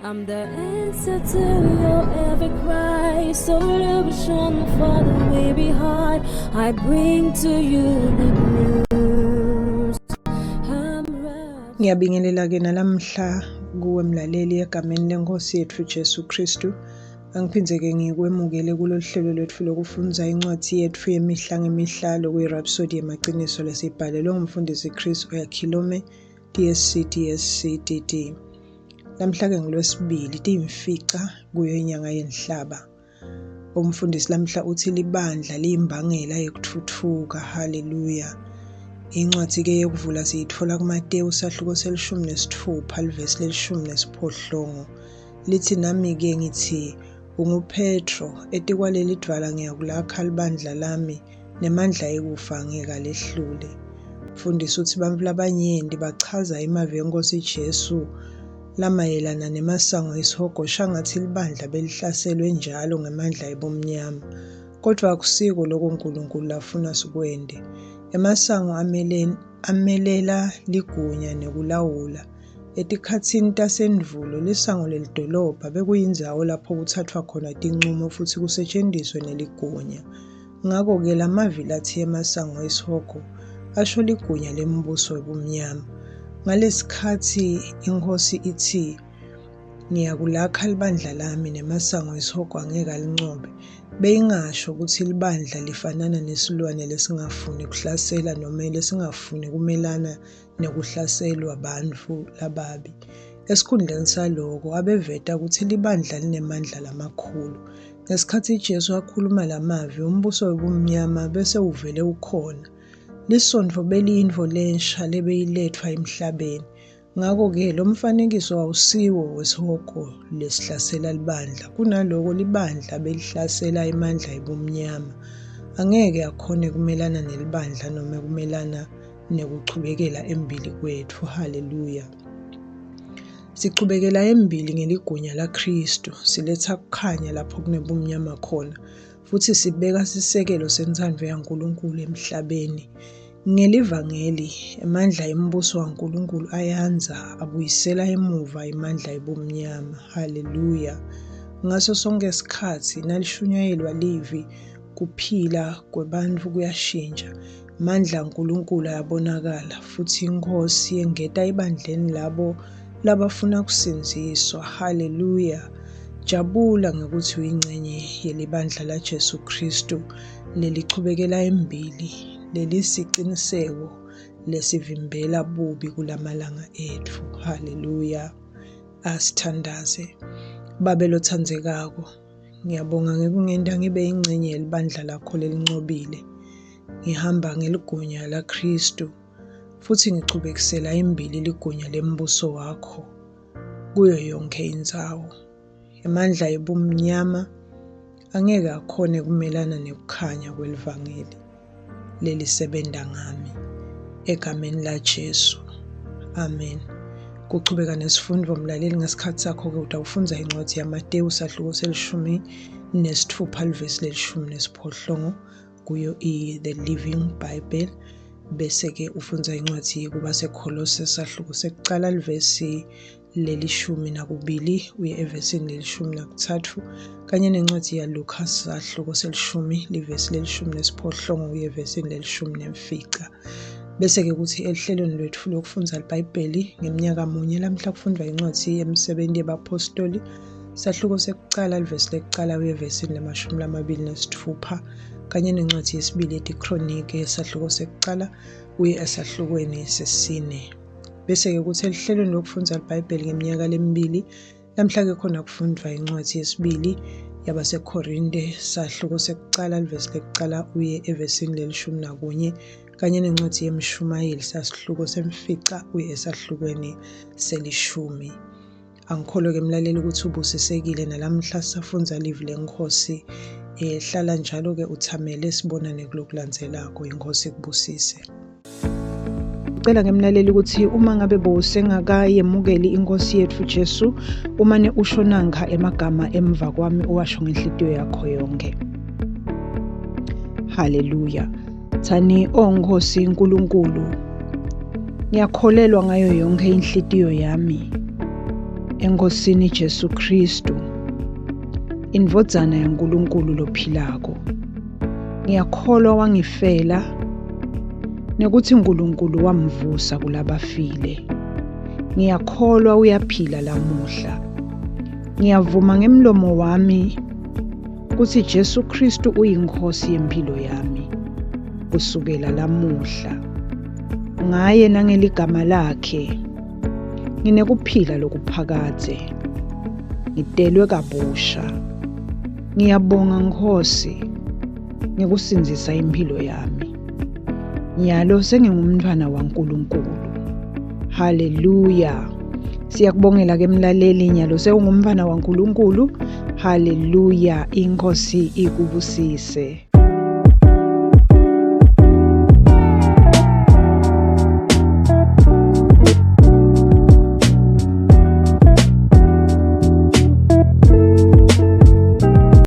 I'm the answer to your every cry. Solution for the way behind. I bring to you the news. Ngiyabingelela ke nalamhla kuwe mlaleli egameni lenkosi yethu Jesu Kristu. Angiphindze-ke ngikwemukele kulolu hlelo lwethu lokufundza incwadi yethu yemihla ngemihla lokuyi-Rhapsody yamaqiniso lesibhalelwe ngumfundisi Chris Oyakhilome DSC DD. Lamhla-ke ngolwesibili tiyimfica kuyo inyanga yenhlaba. Umfundisi lamhla uthi libandla liyimbangela yekuthuthuka. Haleluya. Incwadi-ke yokuvula siyithola kuMateyu sahluko se-16 livesi le-18. Lithi nami-ke ngithi unguPetro, etikwaleli dwala ngiyakulakha libandla lami, nemandla ekufa ngekalehlule. Mfundisi uthi bantfu labanyenti bachaza imavi yenkosi Jesu lamayelana nemasango esihogo shangathi libandla belihlaselwe njalo ngemandla ebumnyama. Kodwa akusiko lokho uNkulunkulu afuna sikwende. Emasango amelela ligunya nekulawula. Etikhatsini tasendvulo lisango lelidolobha bekuyindzawo lapho kuthathwa khona tincumo futhi kusetjentiswe neligunya. Ngako-ke lamavi lathi emasango esihogo asho ligunya lembuso webumnyama. Ngalesikhathi inkosi ithi ngiyakulakha libandla lami nemasango esihogo angeke alincobe, beyingasho ukuthi libandla lifanana nesilwane lesingafuni kuhlasela noma lesingafuni kumelana nekuhlaselwa bantfu lababi. Esikhundleni saloko abeveta ukuthi libandla linemandla lamakhulu. Ngesikhathi Jesu akhuluma lamavi umbuso webumnyama bese uvele ukhona. Lisondvo beliyintfo lensha lebeyilethwa emhlabeni. Ngako-ke lo mfanekiso awusiwo wesihogo lesihlasela libandla, kunaloko libandla belihlasela imandla ebumnyama. Angeke akhone kumelana nelibandla noma kumelana nekuchubekela embili kwethu. Haleluya. Sichubekela embili ngeligunya laKristu, siletha kukhanya lapho kunebumnyama khona, futhi sibeka sisekelo sentsandvo yaNkulunkulu emhlabeni. Ngelivangeli, emandla embuso waNkulunkulu ayanza, abuyisela emuva imandla ebumnyama. Haleluya. Ngaso sonke isikhathi nalishunyayelwa livi, kuphila kwebantfu kuyashintsha. Mandla kaNkulunkulu ayabonakala, futhi inkosi yengeta ebandleni labo labafuna kusinziswa. Haleluya. Jabula ngekuthi uyingcenye yelibandla laJesu Kristu lelichubekela embili, lelisiqiniseko lesivimbela bubi kulamalanga ethu. Haleluya. Asithandaze. Babe lothandzekako, ngiyabonga ngekungenta ngibe yingcenye yelibandla lakho lelincobile. Ngihamba ngeligunya laKristu, futhi ngichubekisela embili ligunya lembuso wakho kuyo yonke indzawo. Emandla ebumnyama angeke akhone kumelana nekukhanya kwelivangeli lelisebenta ngami. Egameni laJesu. Amen. Kuchubeka nesifundvo mlaleli ngesikhathi sakho-ke utawufundza incwadi yaMateyu sahluko se-16 livesi le-18 kuyo The Living Bible. Bese-ke ufundza incwadi kuba seKolose sahluko sekucala livesi le-12 uye evesini le-13, kanye nencwadi yaLuka sahluko se-10 livesi le-18 uye evesini le-14. Bese-ke kuthi elihlelweni lwethu lokufundza iBhayibheli ngeminyaka munye lamhla kufundwa incwadi yemisebenti yabapostoli sahluko sekucala livesi lekucala uye evesini le-26, kanye nencwadi yesibili yetikronike sahluko sekucala uye esahlukweni sesine. Bese-ke kuthi elihlelweni lokufundza iBhayibheli ngeminyaka lemibili lamhla-ke khona kufundwa incwadi yesibili yabaseKorinte sahluko sekucala livesi lekucala uye evesini le-11, kanye nencwadi yeMshumayeli sahluko semfica uye esahlukweni se-10. Angikholwe-ke mlaleli ukuthi ubusisekile nalamhla sisafundza livi lenkhosi. Hlala njalo-ke uthamele sibonane kulokulandzelako. Inkosi ikubusise. Ngicela ngemlaleli ukuthi uma ngabe bowusengakayemukeli inkosi yethu Jesu, umane usho nanga emagama emva kwami uwasho ngenhliziyo yakho yonke. Haleluya. Thani onkosi nkulunkulu, ngiyakholelwa ngayo yonke inhliziyo yami eNkosini Jesu Kristu, indvodzana yaNkulunkulu lophilako. Ngiyakholwa wangifela nekuthi uNkulunkulu wamvusa kulabafile. Ngiyakholwa uyaphila lamuhla. Ngiyavuma ngemlomo wami ukuthi Jesu Kristu uyinkosi yempilo yami kusukela lamuhla. Ngaye nangeligama lakhe nginekuphila lokuphakade. Ngidelwe kabusha. Ngiyabonga Nkosi ngikusinzisa impilo yami. Nyalo sengingumntwana waNkulunkulu. Haleluya. Siyakubongela ke mlaleli, nyalo sewungumntwana waNkulunkulu. Haleluya. Inkosi ikubusise.